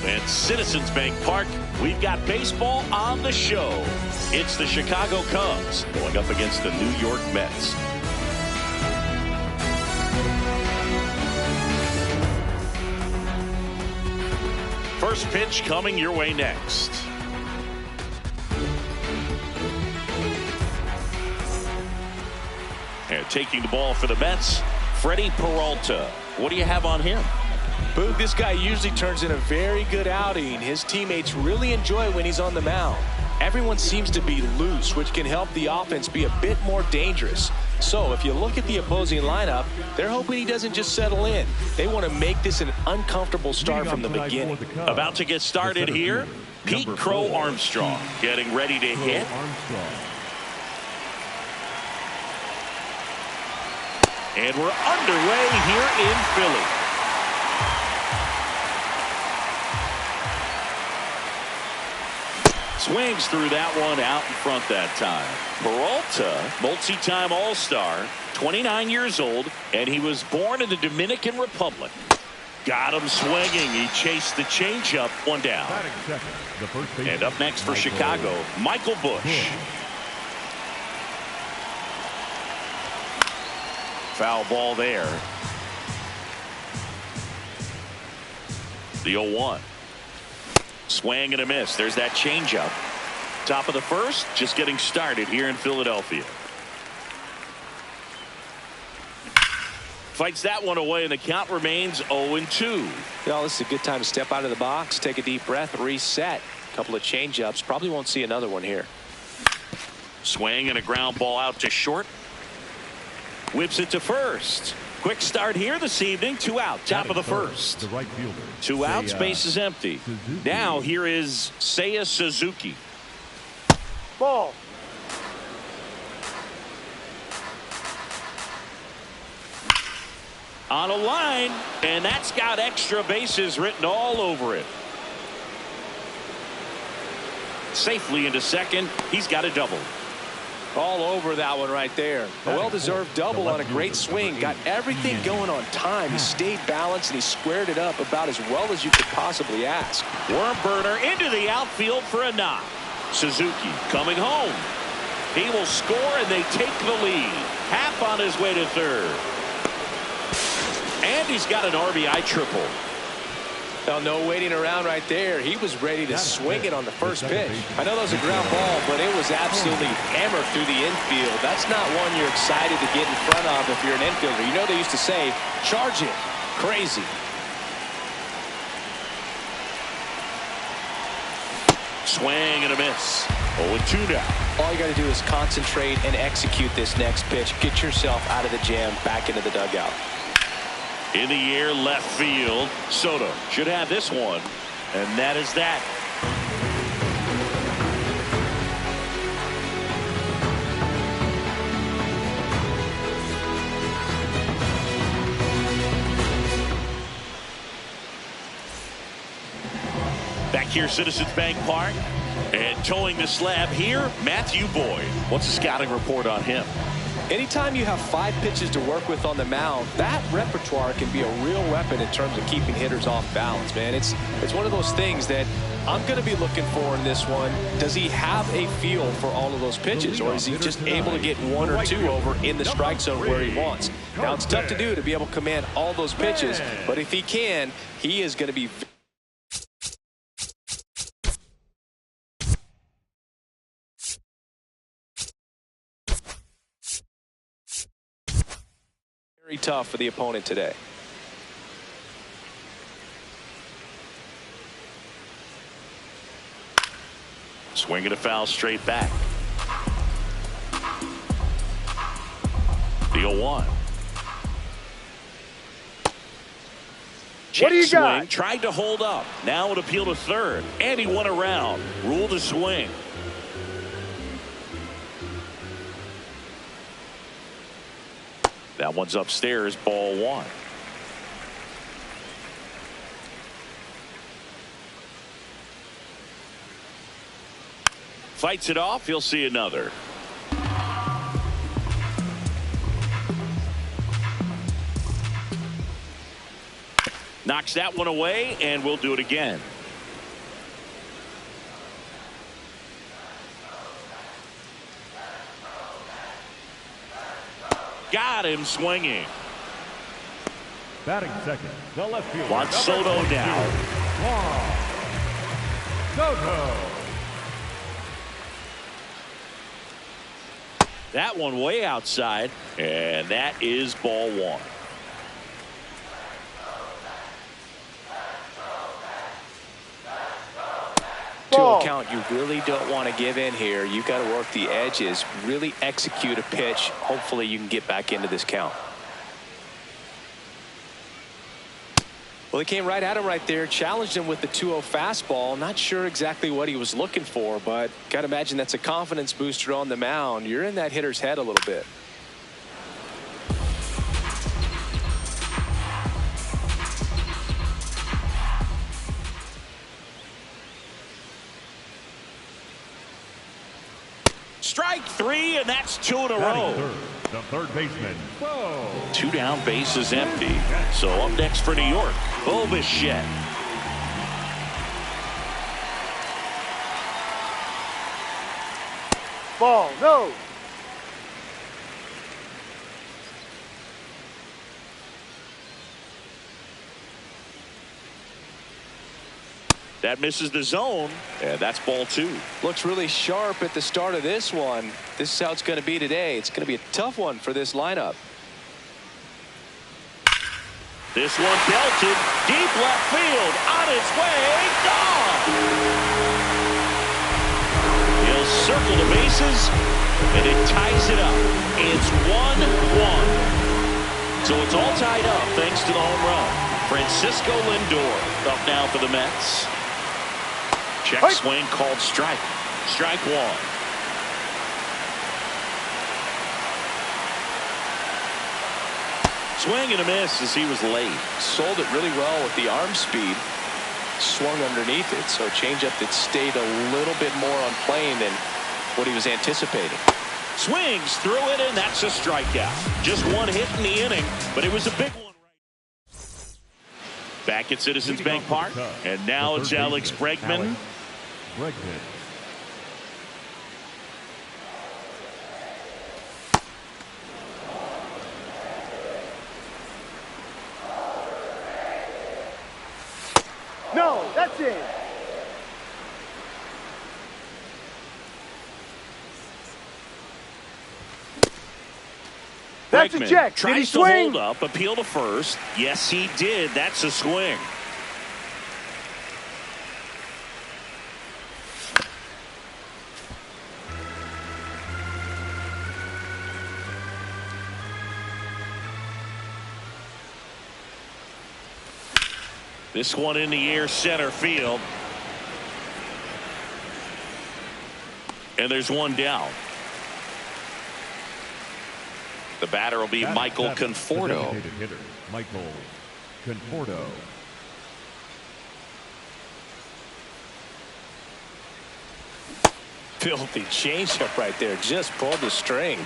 and Citizens Bank Park. We've got baseball on the show. It's the Chicago Cubs going up against the New York Mets. First pitch coming your way next. And taking the ball for the Mets, Freddie Peralta. What do you have on him? Boog, this guy usually turns in a very good outing. His teammates really enjoy when he's on the mound. Everyone seems to be loose, which can help the offense be a bit more dangerous. So if you look at the opposing lineup, they're hoping he doesn't just settle in. They want to make this an uncomfortable start from the beginning. About to get started here, Pete Crow Armstrong getting ready to hit. And we're underway here in Philly. Swings through that one out in front that time. Peralta, multi-time All-Star, 29 years old, and he was born in the Dominican Republic. Got him swinging. He chased the changeup, one down. And up next for Chicago, Michael Busch. Foul ball there. The 0-1. Swing and a miss. There's that changeup. Top of the first, just getting started here in Philadelphia. Fights that one away, and the count remains 0-2. Well, this is a good time to step out of the box, take a deep breath, reset. A couple of changeups. Probably won't see another one here. Swing and a ground ball out to short. Whips it to first. Quick start here this evening. 2 out. Top of the first. The right fielder. 2 out. Space is empty. Now here is Seiya Suzuki. Ball. On a line, and that's got extra bases written all over it. Safely into second. He's got a double. All over that one right there. A well-deserved double on a great swing. Got everything going on time. He stayed balanced and he squared it up about as well as you could possibly ask. Worm burner into the outfield for a knock. Suzuki coming home. He will score and they take the lead. Half on his way to third. And he's got an RBI triple. Well, no waiting around right there. He was ready to swing it on the first pitch. I know that was a ground ball, but it was absolutely hammered through the infield. That's not one you're excited to get in front of if you're an infielder. You know they used to say, charge it. Crazy. Swing and a miss. 0-2 now. All you got to do is concentrate and execute this next pitch. Get yourself out of the jam, back into the dugout. In the air, left field. Soto should have this one. And that is that. Back here, Citizens Bank Park. And towing the slab here, Matthew Boyd. What's the scouting report on him? Anytime you have 5 pitches to work with on the mound, that repertoire can be a real weapon in terms of keeping hitters off balance, man. It's one of those things that I'm going to be looking for in this one. Does he have a feel for all of those pitches, or is he just able to get 1 or 2 over in the strike zone where he wants? Now, it's tough to do to be able to command all those pitches, but if he can, he is going to be very tough for the opponent today. Swinging a foul straight back. The 0-1. What do you got? Swing, tried to hold up. Now an appeal to third. And he won around. Ruled a swing. That one's upstairs, ball 1. Fights it off, he'll see another. Knocks that one away, and we'll do it again. Got him swinging. Batting second, the left fielder. Juan Soto now. Juan Soto. That one way outside, and that is ball one. 2-0 count. You really don't want to give in here. You've got to work the edges, really execute a pitch. Hopefully you can get back into this count. Well, he came right at him right there, challenged him with the 2-0 fastball. Not sure exactly what he was looking for, but got to imagine that's a confidence booster on the mound. You're in that hitter's head a little bit. Strike three, and that's 2 in a row. The third baseman. Whoa. 2 down, bases empty. So up next for New York, Bo Bichette. Ball, no. That misses the zone, and that's ball 2. Looks really sharp at the start of this one. This is how it's going to be today. It's going to be a tough one for this lineup. This one belted deep left field, on its way, gone. He'll circle the bases, and it ties it up. It's 1-1. So it's all tied up thanks to the home run. Francisco Lindor up now for the Mets. Check swing called strike. Strike one. Swing and a miss as he was late. Sold it really well with the arm speed. Swung underneath it, so changeup that stayed a little bit more on plane than what he was anticipating. Swings through it, and that's a strikeout. Just one hit in the inning, but it was a big one. Back at Citizens Bank Park, and now it's Alex Bregman. No, that's it. That's a check. Did he Tries to swing? hold up, appeal to first. Yes, he did. That's a swing. This one in the air, center field. And there's one down. The batter will be Michael Conforto. Michael Conforto. Filthy changeup right there. Just pulled the string.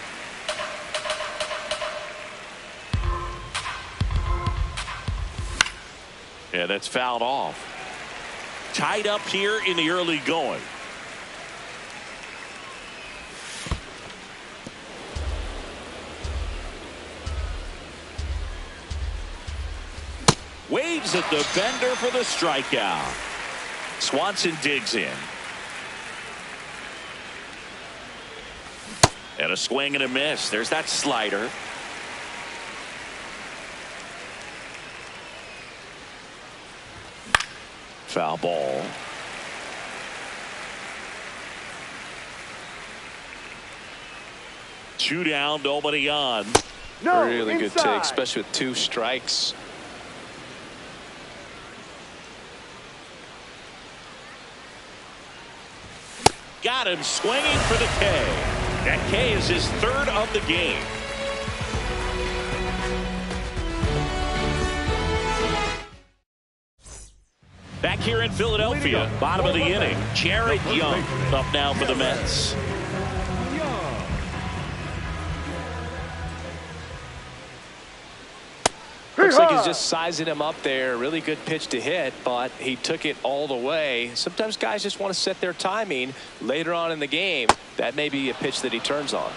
Yeah, that's fouled off. Tied up here in the early going. Waves at the bender for the strikeout. Swanson digs in. And a swing and a miss. There's that slider. Foul ball. Two down, nobody on. No, really good inside. take, especially with 2 strikes. Got him swinging for the K. That K is his 3rd of the game. Back here in Philadelphia, bottom of the inning, Jared Young up now for the Mets. Looks like he's just sizing him up there. Really good pitch to hit, but he took it all the way. Sometimes guys just want to set their timing later on in the game. That may be a pitch that he turns on.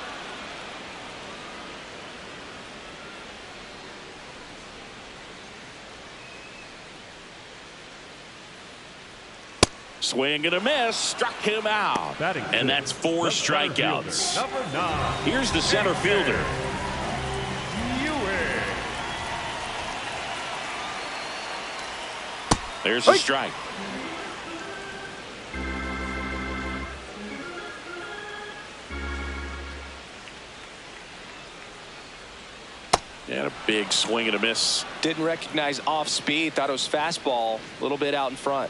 Swing and a miss, struck him out. And that's 4 strikeouts. Number 9. Here's the center fielder. There's a strike. And a big swing and a miss. Didn't recognize off speed. Thought it was fastball. A little bit out in front.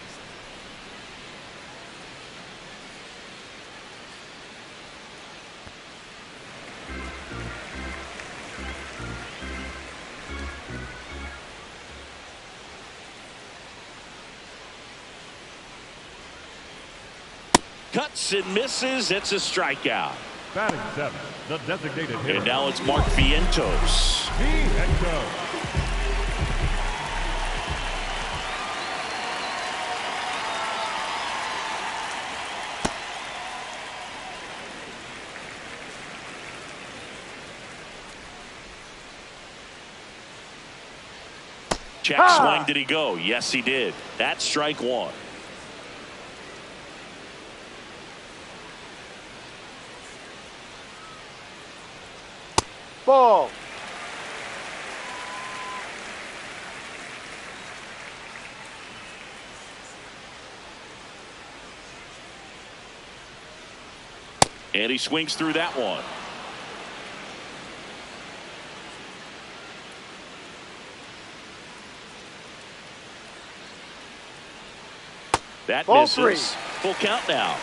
Cuts and misses. It's a strikeout. Batting 7, the designated hitter. And now it's Mark Vientos. Check swing. Did he go? Yes, he did. That's strike 1. Ball. And he swings through that one. That Ball misses. 3. Full count now.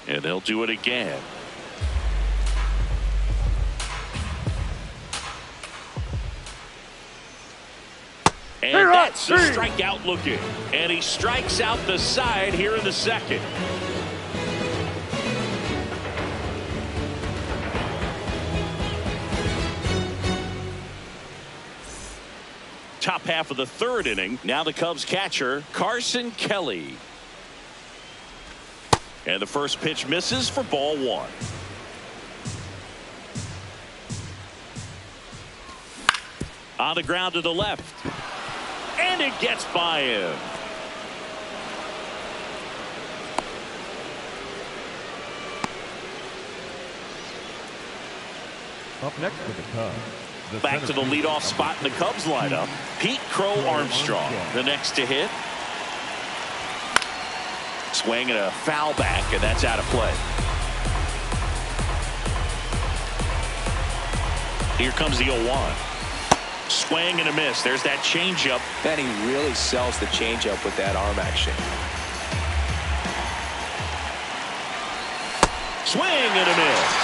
And they'll do it again. And that's the strikeout looking. And he strikes out the side here in the second. Top half of the 3rd inning. Now the Cubs catcher, Carson Kelly. And the first pitch misses for ball 1. On the ground to the left. And it gets by him. Up next for the Cubs. Back to the leadoff spot in the Cubs lineup. Pete Crow Armstrong, the next to hit. Swing and a foul back, and that's out of play. Here comes the 0-1. Swing and a miss. There's that changeup. And he really sells the changeup with that arm action. Swing and a miss.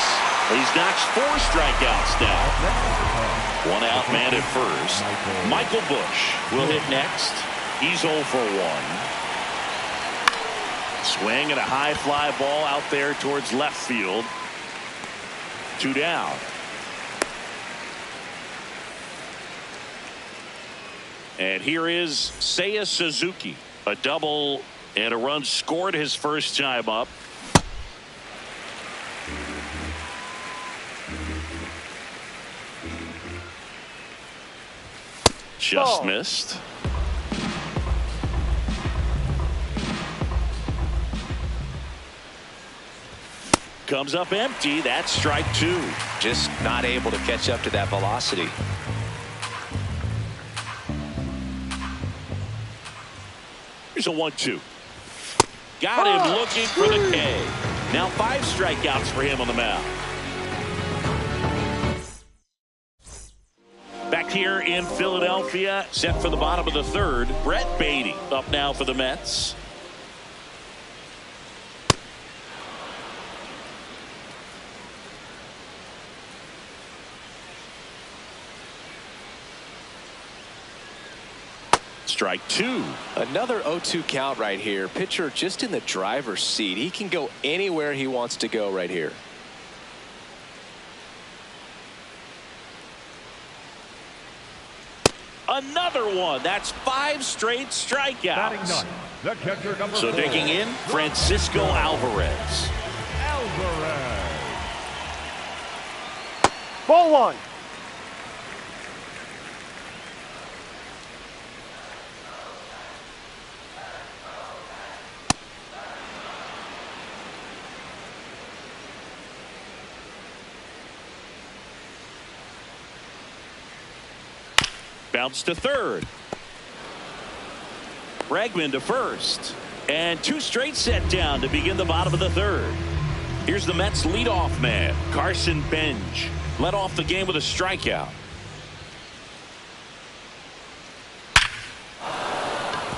He's notched 4 strikeouts now. 1 out, man at first. Michael Busch will hit next. He's 0 for 1. Swing and a high fly ball out there towards left field. 2 down. And here is Seiya Suzuki. A double and a run scored his first time up. Just missed. Comes up empty. That's strike 2. Just not able to catch up to that velocity. Here's a 1-2. Got him looking for the K. Now 5 strikeouts for him on the mound. Back here in Philadelphia, set for the bottom of the 3rd. Brett Beatty up now for the Mets. Strike 2. Another 0-2 count right here. Pitcher just in the driver's seat. He can go anywhere he wants to go right here. Another one. That's 5 straight strikeouts. So digging in, Francisco Alvarez. Ball 1. Bounce to third. Bregman to first. And 2 straight set down to begin the bottom of the third. Here's the Mets leadoff man, Carson Benj. Led off the game with a strikeout.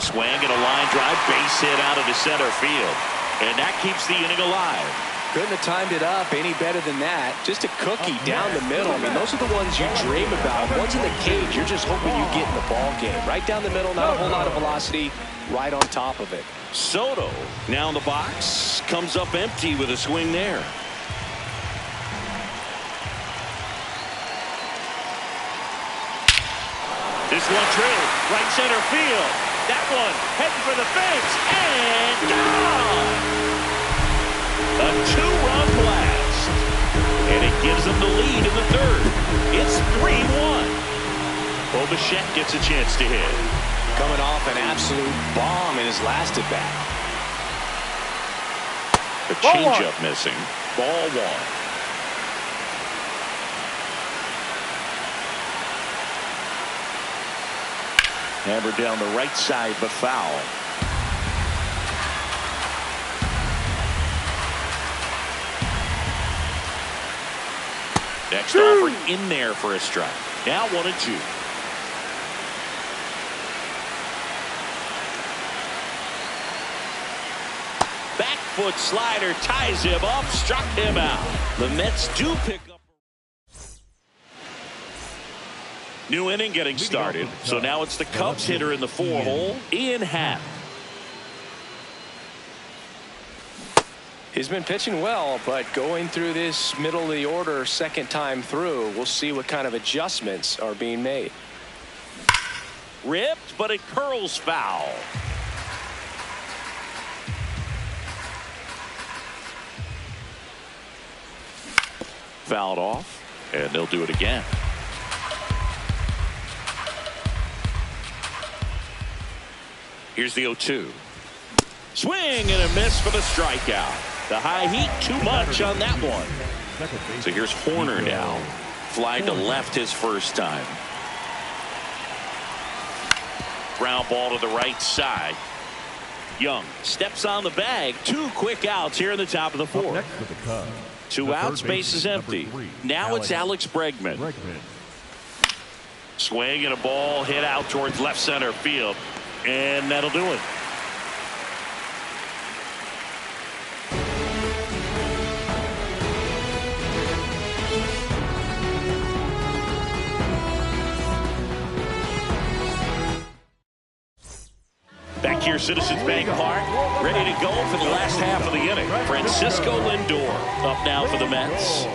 Swing and a line drive, base hit out into center field. And that keeps the inning alive. Couldn't have timed it up any better than that. Just a cookie down the middle. I mean, those are the ones you dream about. Ones in the cage, you're just hoping you get in the ball game. Right down the middle, not a whole lot of velocity, right on top of it. Soto now in the box, comes up empty with a swing there. This one drilled right center field. That one heading for the fence and gone. A 2-run blast, and it gives them the lead in the third. It's 3-1. Bichette gets a chance to hit. Coming off an absolute bomb in his last at bat. A changeup missing. Ball 1. Hammered down the right side, but foul. Next offering in there for a strike. Now 1-2. Back foot slider ties him up, struck him out. The Mets do pick up. New inning getting started. So now it's the Cubs hitter in the 4-hole, Ian Happ. He's been pitching well, but going through this middle of the order second time through, we'll see what kind of adjustments are being made. Ripped, but it curls foul. Fouled off, and they'll do it again. Here's the 0-2. Swing and a miss for the strikeout. The high heat too much on that one. So here's Horner now. Fly to left his first time. Ground ball to the right side. Young steps on the bag. 2 quick outs here in the top of the 4th. 2 outs, base is empty. Now it's Alex Bregman. Swing and a ball hit out towards left center field. And that'll do it. Back here, Citizens Bank Park, ready to go for the last half of the inning. Francisco Lindor up now for the Mets.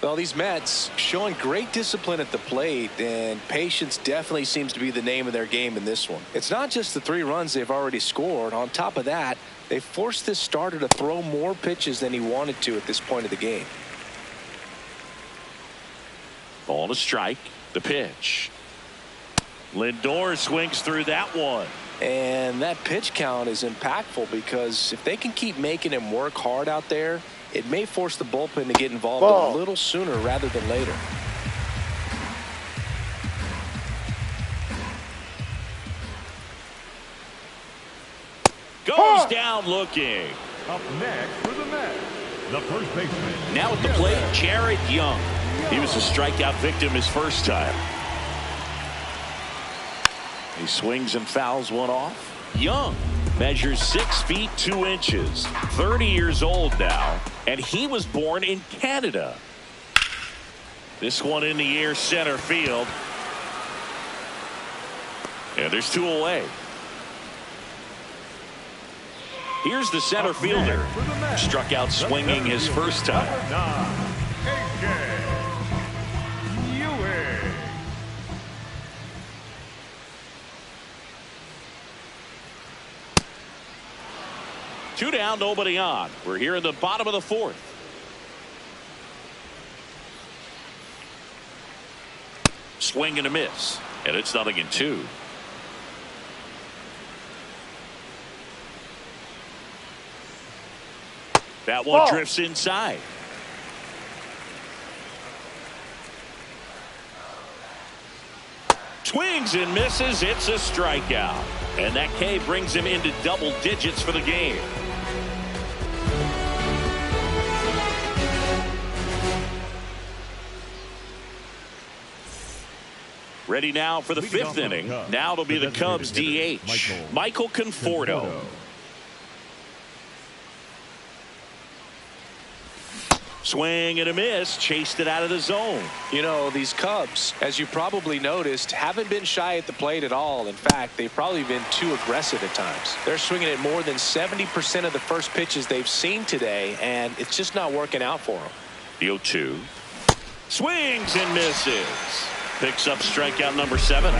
Well, these Mets showing great discipline at the plate, and patience definitely seems to be the name of their game in this one. It's not just the 3 runs they've already scored. On top of that, they forced this starter to throw more pitches than he wanted to at this point of the game. Ball to strike. The pitch. Lindor swings through that one. And that pitch count is impactful because if they can keep making him work hard out there, it may force the bullpen to get involved a little sooner rather than later. Goes down looking. Up next for the Mets, the first baseman. Now at the plate, Jared Young. He was a strikeout victim his first time. He swings and fouls one off. Young measures 6 feet 2 inches, 30 years old now, and he was born in Canada. This one in the air, center field. And there's 2 away. Here's the center fielder. Struck out swinging his first time. Two down, nobody on. We're here in the bottom of the 4th. Swing and a miss, and it's 0-2. That one drifts inside. Swings and misses. It's a strikeout. And that K brings him into double digits for the game. Ready now for the fifth inning. Now it'll be the Cubs DH, Michael Conforto. Swing and a miss, chased it out of the zone. You know, these Cubs, as you probably noticed, haven't been shy at the plate at all. In fact, they've probably been too aggressive at times. They're swinging at more than 70% of the first pitches they've seen today, and it's just not working out for them. The 0-2. Swings and misses. Picks up strikeout number 7.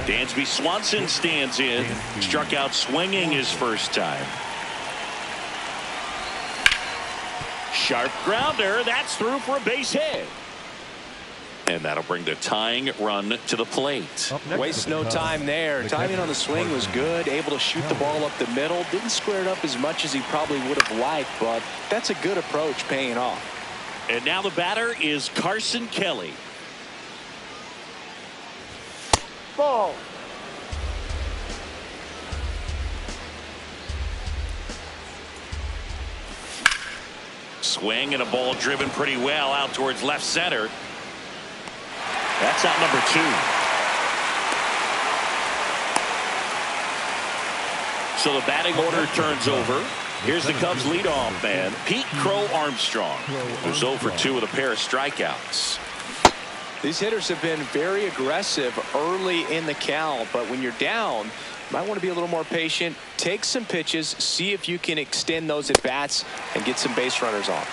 Dansby Swanson stands in. Struck out swinging his first time. Sharp grounder. That's through for a base hit. And that'll bring the tying run to the plate. Waste no time there. Timing on the swing was good. Able to shoot the ball up the middle. Didn't square it up as much as he probably would have liked, but that's a good approach paying off. And now the batter is Carson Kelly. Ball. Swing and a ball driven pretty well out towards left center. That's out number 2. So the batting order turns over. Here's the Cubs leadoff man, Pete Crow Armstrong, who's 0 for 2 with a pair of strikeouts. These hitters have been very aggressive early in the count, but when you're down, you might want to be a little more patient. Take some pitches, see if you can extend those at bats and get some base runners on.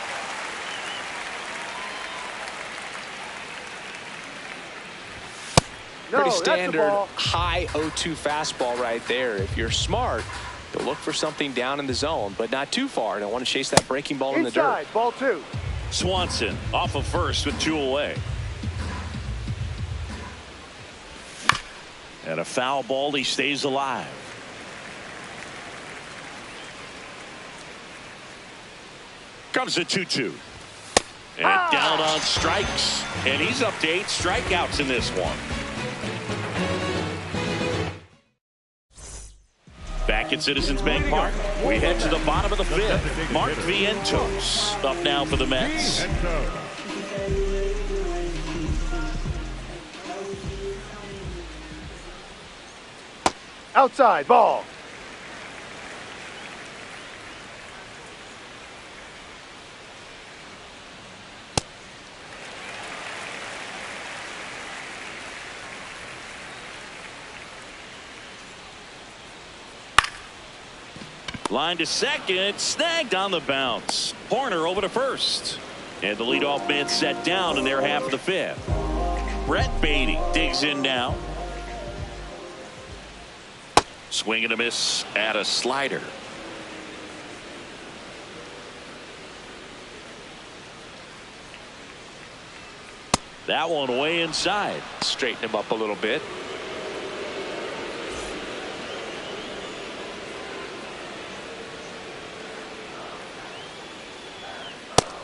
Pretty standard high 0-2 fastball right there. If you're smart, you'll look for something down in the zone, but not too far. Don't want to chase that breaking ball in the dirt. Ball 2. Swanson off of first with 2 away. And a foul ball, he stays alive. Comes the 2-2. And down on strikes. And he's up to 8 strikeouts in this one. Back at Citizens Bank Park, we head to the bottom of the 5th. Mark Vientos up now for the Mets. Outside ball. Line to second, snagged on the bounce. Horner over to first. And the leadoff man set down in their half of the 5th. Brett Beatty digs in now. Swing and a miss at a slider. That one way inside. Straighten him up a little bit.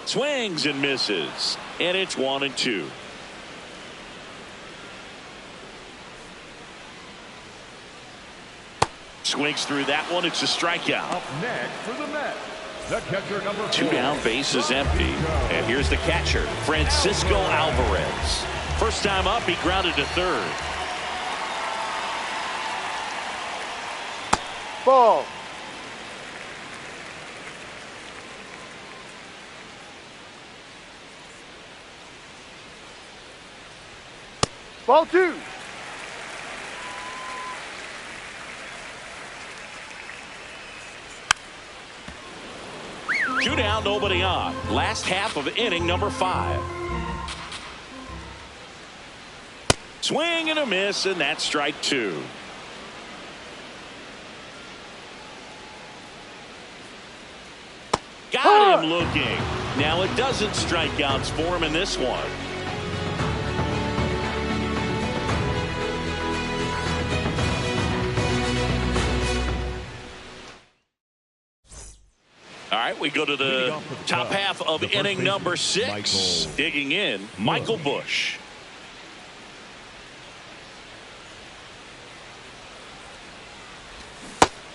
Swings and misses. And it's 1-2. Swings through that one. It's a strikeout. Up next for the Mets, the catcher number 4. 2 down, base is empty. And here's the catcher, Francisco Alvarez. First time up, he grounded to third. Ball. Ball 2. Two down, nobody on. Last half of inning number 5. Swing and a miss, and that's strike 2. Got him looking. Now it doesn't strike outs for him in this one. All right, we go to the top half of inning number 6. Digging in, Michael Busch.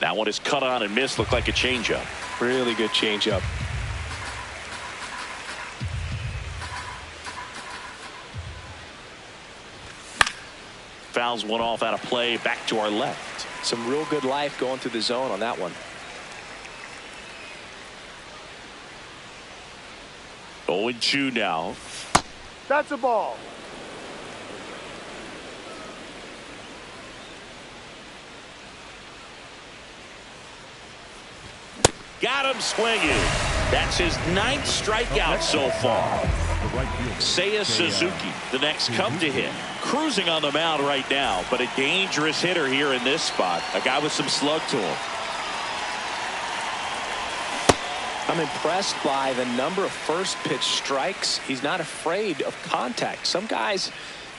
That one is cut on and missed. Looked like a changeup. Really good changeup. Fouls one off out of play. Back to our left. Some real good life going through the zone on that one. 0-2 now. That's a ball. Got him swinging. That's his 9th strikeout so far. Seiya Suzuki, the next come to hit. Cruising on the mound right now, but a dangerous hitter here in this spot. A guy with some slug to him. I'm impressed by the number of first pitch strikes. He's not afraid of contact. Some guys,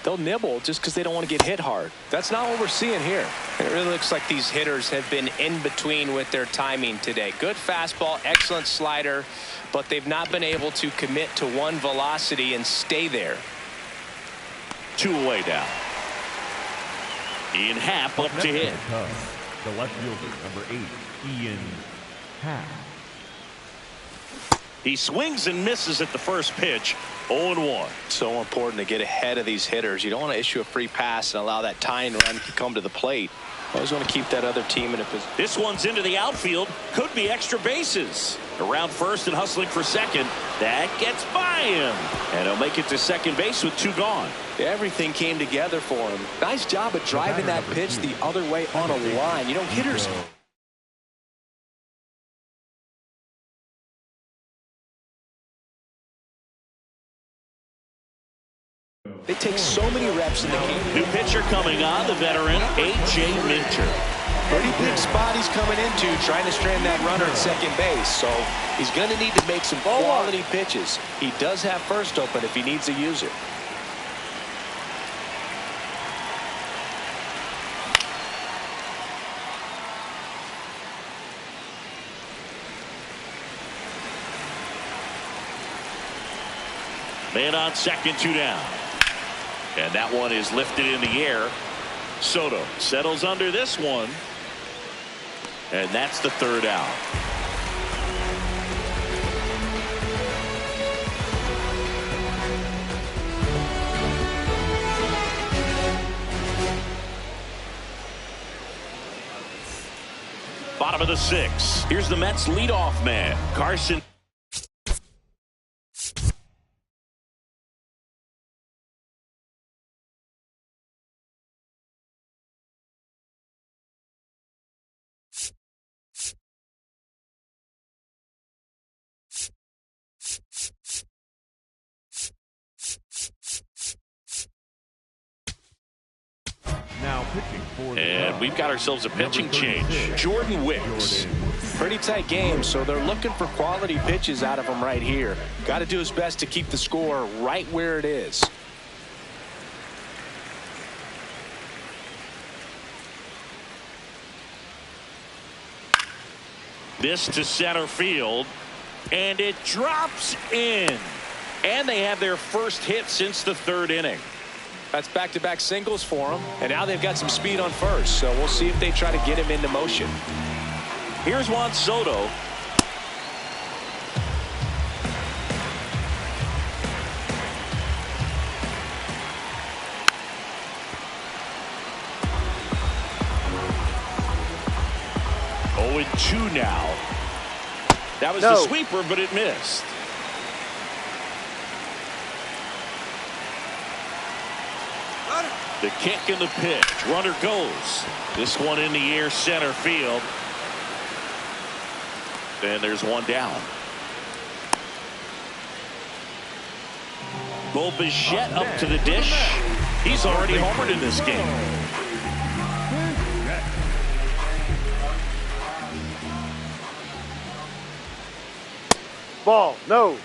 they'll nibble just because they don't want to get hit hard. That's not what we're seeing here. It really looks like these hitters have been in between with their timing today. Good fastball, excellent slider, but they've not been able to commit to one velocity and stay there. 2 away now. Ian Happ up to hit. The left fielder, number 8, Ian Happ. He swings and misses at the first pitch. 0-1. So important to get ahead of these hitters. You don't want to issue a free pass and allow that tying run to come to the plate. Always want to keep that other team in a position. This one's into the outfield. Could be extra bases. Around first and hustling for second. That gets by him. And he'll make it to second base with 2 gone. Everything came together for him. Nice job of driving that pitch the other way on a line. You know, hitters... They take so many reps in the game. New pitcher coming on, the veteran, A.J. Minter. Pretty big spot he's coming into, trying to strand that runner at second base. So he's going to need to make some quality pitches. He does have first open if he needs to use it. Man on second, 2 down. And that one is lifted in the air. Soto settles under this one. And that's the 3rd out. Bottom of the 6th. Here's the Mets leadoff man, Carson. And we've got ourselves a pitching change. Jordan Wicks. Pretty tight game, so they're looking for quality pitches out of him right here. Got to do his best to keep the score right where it is. This to center field, and it drops in. And they have their first hit since the 3rd inning. That's back-to-back singles for them, and now they've got some speed on first, so we'll see if they try to get him into motion. Here's Juan Soto. Oh, and 2 now. That was the sweeper, but it missed. The kick and the pitch. Runner goes. This one in the air, center field. And there's one down. Bo Bichette up to the dish. He's already homered in this game. Ball, no.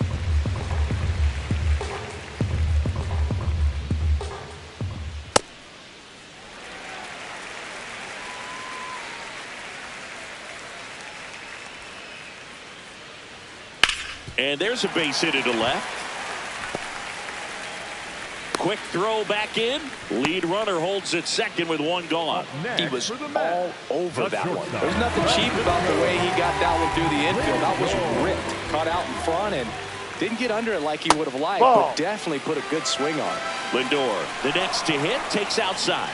And there's a base hit to left. Quick throw back in. Lead runner holds it second with one gone. He was all over that one. There's nothing cheap about the way he got that one through the infield. That was ripped. Caught out in front and didn't get under it like he would have liked, but definitely put a good swing on it. Lindor, the next to hit, takes outside.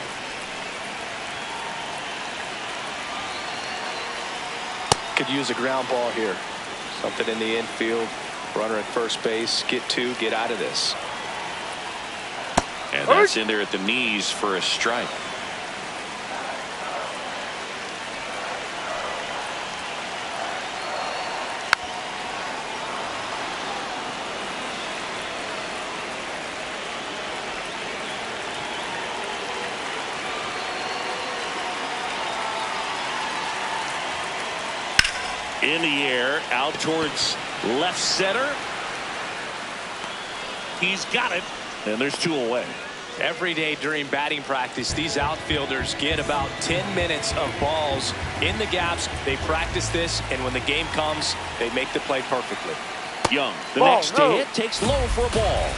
Could use a ground ball here. Something in the infield. Runner at first base. Get two. Get out of this. And that's in there at the knees for a strike. In the air, out towards left center. He's got it, and there's two away. Every day during batting practice, these outfielders get about 10 minutes of balls in the gaps. They practice this, and when the game comes, they make the play perfectly. Young, the next to hit, takes low for a ball.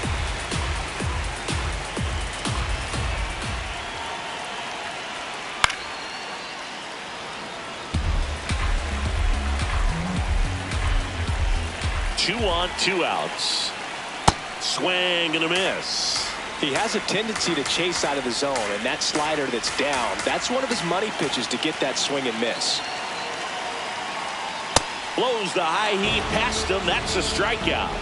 Two on, two outs. Swing and a miss. He has a tendency to chase out of the zone, and that slider that's down, that's one of his money pitches to get that swing and miss. Blows the high heat past him. That's a strikeout.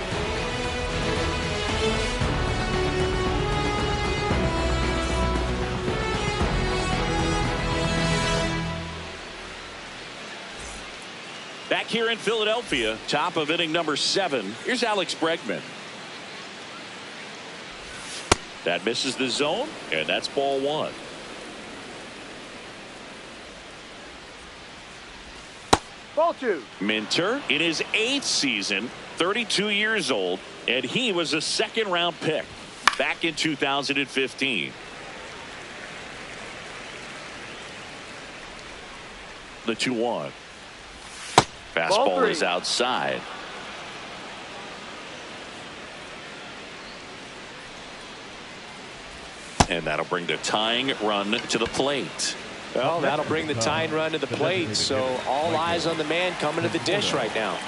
Back here in Philadelphia, top of inning number 7. Here's Alex Bregman. That misses the zone, and that's ball 1. Ball 2. Minter in his 8th season, 32 years old, and he was a second-round pick back in 2015. The 2-1. Fastball is outside. And that'll bring the tying run to the plate. Well, that'll bring the tying run to the plate, so all eyes on the man coming to the dish right now.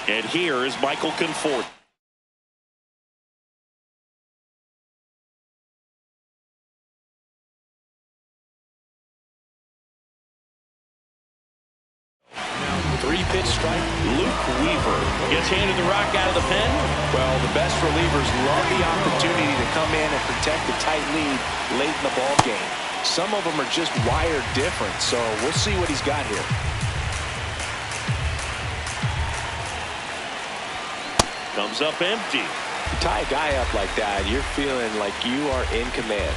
And here is Michael Conforto. Three-pitch strike. Luke Weaver gets handed the rock out of the pen. Well, the best relievers love the opportunity to come in and protect the tight lead late in the ball game. Some of them are just wired different, so we'll see what he's got here. Comes up empty. You tie a guy up like that, you're feeling like you are in command.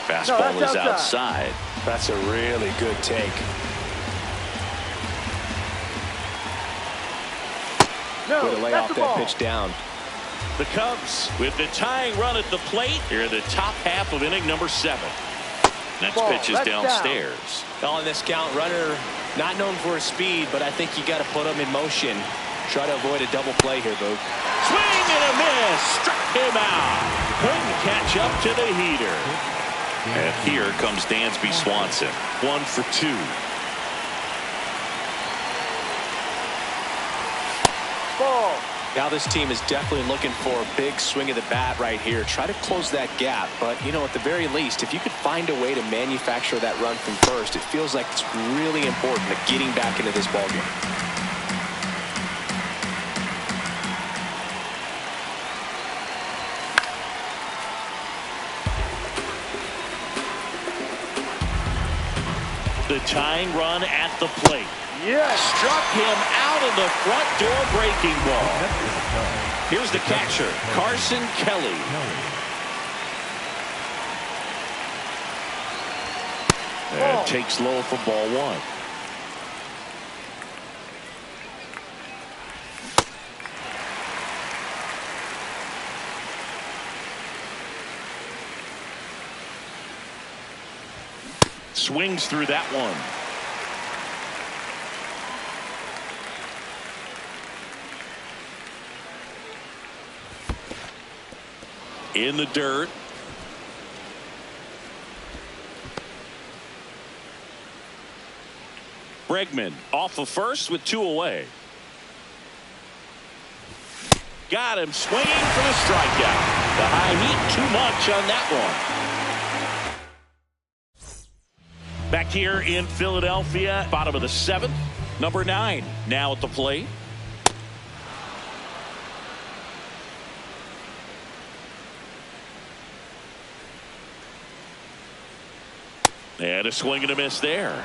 Fastball is outside. That's a really good take. Way to lay off that pitch down. The Cubs with the tying run at the plate here in the top half of inning number 7. Next pitch is downstairs. On this count, runner not known for his speed, but I think you got to put him in motion. Try to avoid a double play here, Boog. Swing and a miss. Struck him out. Couldn't catch up to the heater. And here comes Dansby Swanson. 1 for 2. Ball. Now this team is definitely looking for a big swing of the bat right here. Try to close that gap. But, you know, at the very least, if you could find a way to manufacture that run from first, it feels like it's really important to getting back into this ballgame. The tying run at the plate. Yes. Struck him out of the front door breaking ball. Here's the catcher, Carson Kelly. And takes low for ball 1. Swings through that one. In the dirt. Bregman off of first with 2 away. Got him swinging for the strikeout. The high heat too much on that one. Back here in Philadelphia, bottom of the 7th, number 9 now at the plate. And a swing and a miss there.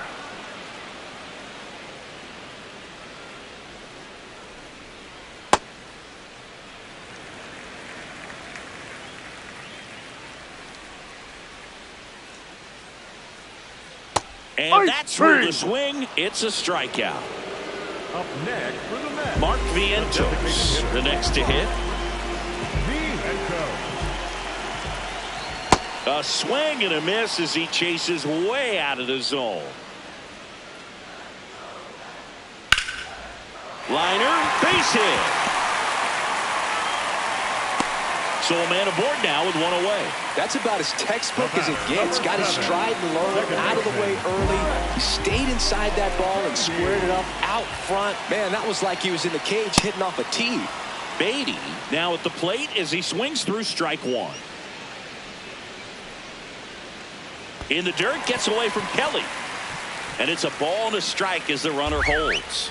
And that's through the swing. It's a strikeout. Up next for the Mets, Mark Vientos, the next to hit. A swing and a miss as he chases way out of the zone. Liner, base hit. So a man aboard now with 1 away. That's about as textbook as it gets. Got his stride low, out of the way early. He stayed inside that ball and squared it up out front. Man, that was like he was in the cage hitting off a tee. Beatty now at the plate as he swings through strike 1. In the dirt, gets away from Kelly. And it's a ball and a strike as the runner holds.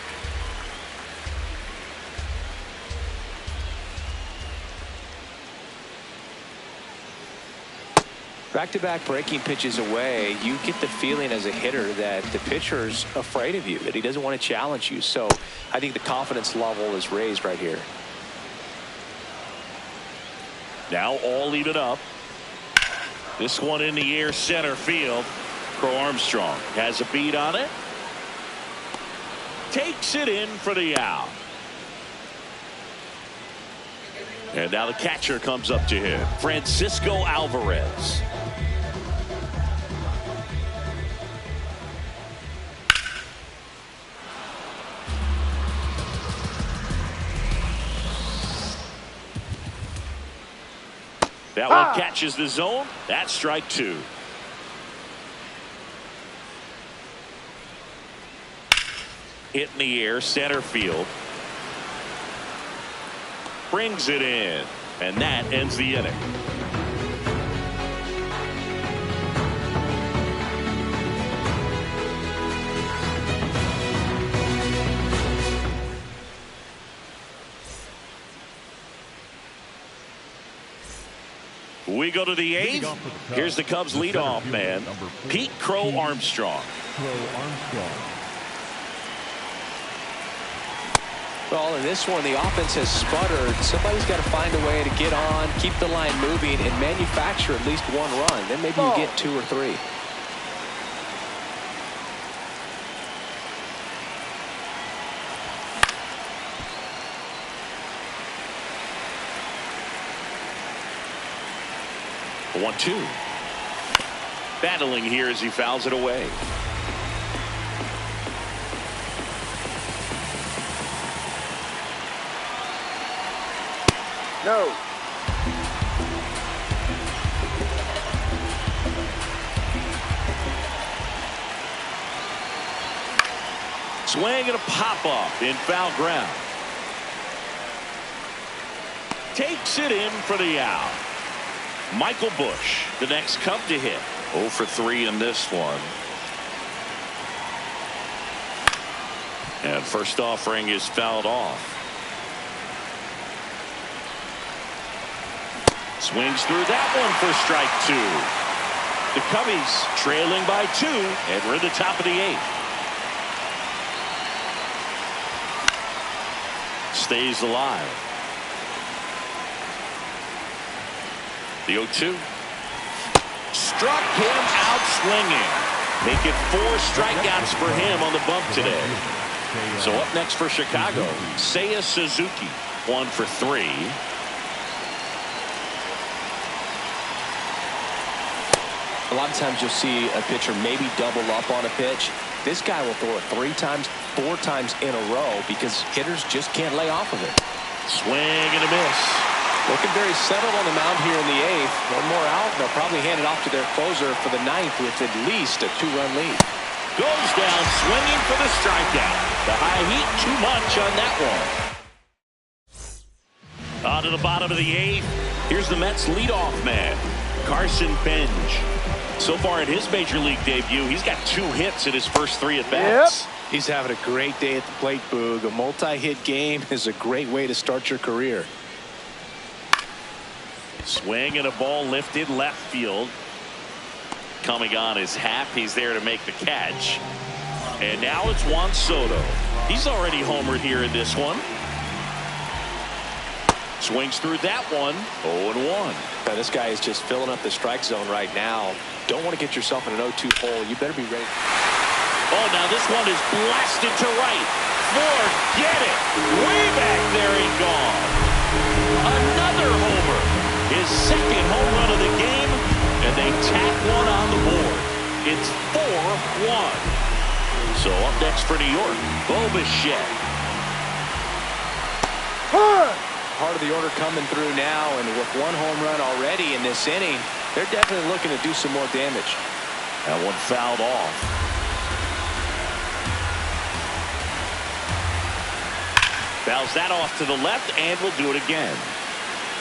Back-to-back breaking pitches away, you get the feeling as a hitter that the pitcher's afraid of you, that he doesn't want to challenge you. So I think the confidence level is raised right here. Now all even up. This one in the air center field. Crow Armstrong has a beat on it. Takes it in for the out. And now the catcher comes up to him. Francisco Alvarez. That one catches the zone. That's strike 2. Hit in the air, center field. Brings it in. And that ends the inning. We go to the 8th. Here's the Cubs leadoff man, Pete Crow Armstrong. Well, in this one, the offense has sputtered. Somebody's got to find a way to get on, keep the line moving, and manufacture at least 1 run. Then maybe you get 2 or 3. The 1-2. Battling here as he fouls it away. No. Swing and a pop-off in foul ground. Takes it in for the out. Michael Bush, the next Cub to hit. 0 for 3 in this one. And first offering is fouled off. Swings through that one for strike 2. The Cubbies trailing by 2, and we're at the top of the 8th. Stays alive. The 0-2. Struck him out swinging. Make it 4 strikeouts for him on the bump today. So up next for Chicago, Seiya Suzuki, 1 for 3. A lot of times you'll see a pitcher maybe double up on a pitch. This guy will throw it 3 times, 4 times in a row because hitters just can't lay off of it. Swing and a miss. Looking very settled on the mound here in the 8th. One more out. They'll probably hand it off to their closer for the 9th with at least a 2-run lead. Goes down swinging for the strikeout. The high heat, too much on that one. On to the bottom of the 8th. Here's the Mets leadoff man, Carson Benj. So far in his major league debut, he's got 2 hits in his first 3 at-bats. Yep. He's having a great day at the plate, Boog. A multi-hit game is a great way to start your career. Swing and a ball lifted left field. Coming on is Happ. He's there to make the catch. And now it's Juan Soto. He's already homered here in this one. Swings through that one. 0-1. Now, this guy is just filling up the strike zone right now. Don't want to get yourself in an 0-2 hole. You better be ready. Oh, now this one is blasted to right. Forget it. Way back there and gone. Another homer. His second home run of the game, and they tack one on the board. It's 4-1. So up next for New York, Bo Bichette. Part of the order coming through now, and with 1 home run already in this inning, they're definitely looking to do some more damage. That one fouled off. Fouls that off to the left, and will do it again.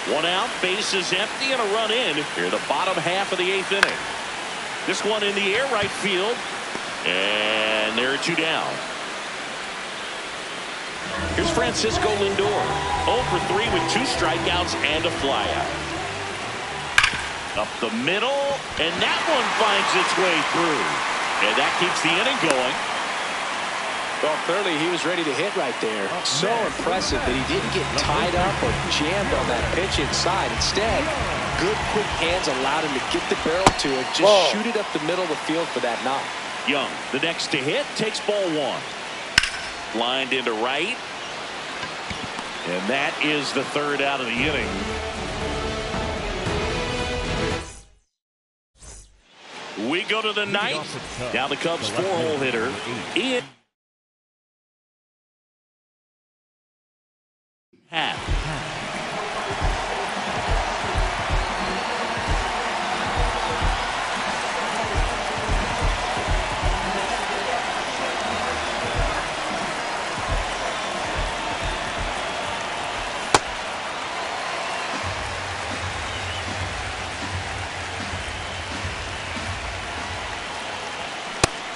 1 out, bases empty, and a run in here the bottom half of the 8th inning. This one in the air right field, and there are 2 down. Here's Francisco Lindor, 0 for 3 with 2 strikeouts and a flyout. Up the middle, and that one finds its way through, and that keeps the inning going. Well, clearly he was ready to hit right there. So impressive that he didn't get tied up or jammed on that pitch inside. Instead, good quick hands allowed him to get the barrel to it. Just shoot it up the middle of the field for that knock. Young, the next to hit, takes ball 1. Lined into right. And that is the 3rd out of the inning. We go to the 9th. Now the Cubs 4-hole hitter, Ian Happ.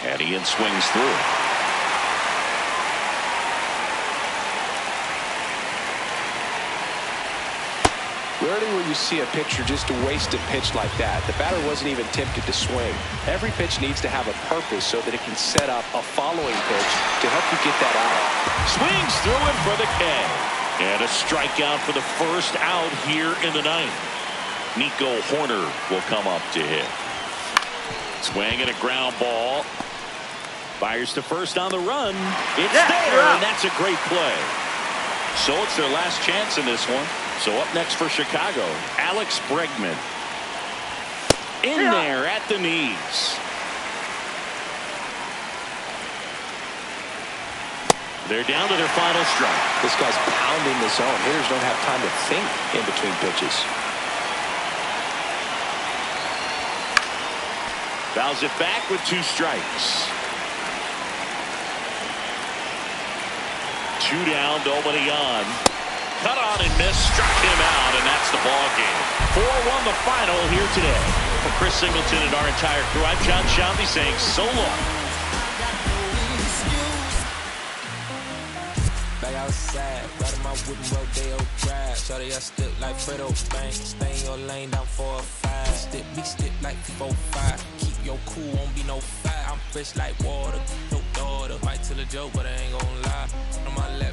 And Ian swings through. Rarely will you see a pitcher just waste a pitch like that. The batter wasn't even tempted to swing. Every pitch needs to have a purpose so that it can set up a following pitch to help you get that out. Swings through it for the K. And a strikeout for the first out here in the 9th. Nico Horner will come up to hit. Swing and a ground ball. Fires to first on the run. It's there, and that's a great play. So it's their last chance in this one. So up next for Chicago, Alex Bregman. In there at the knees. They're down to their final strike. This guy's pounding the zone. Hitters don't have time to think in between pitches. Fouls it back with 2 strikes. 2 down, nobody on. Cut on and miss, struck him out, and that's the ball game. 4-1 the final here today. For Chris Singleton and our entire crew, I'm John Shambi saying so long. Back outside, riding my wooden rodeo drive. Shorty, I stick like Fredo Bang. Stay in your lane down 4 or 5. Big stick like 4-5. Keep your cool, won't be no fight. I'm fresh like water, no daughter. Fight till a joke, but I ain't gonna lie. On my left.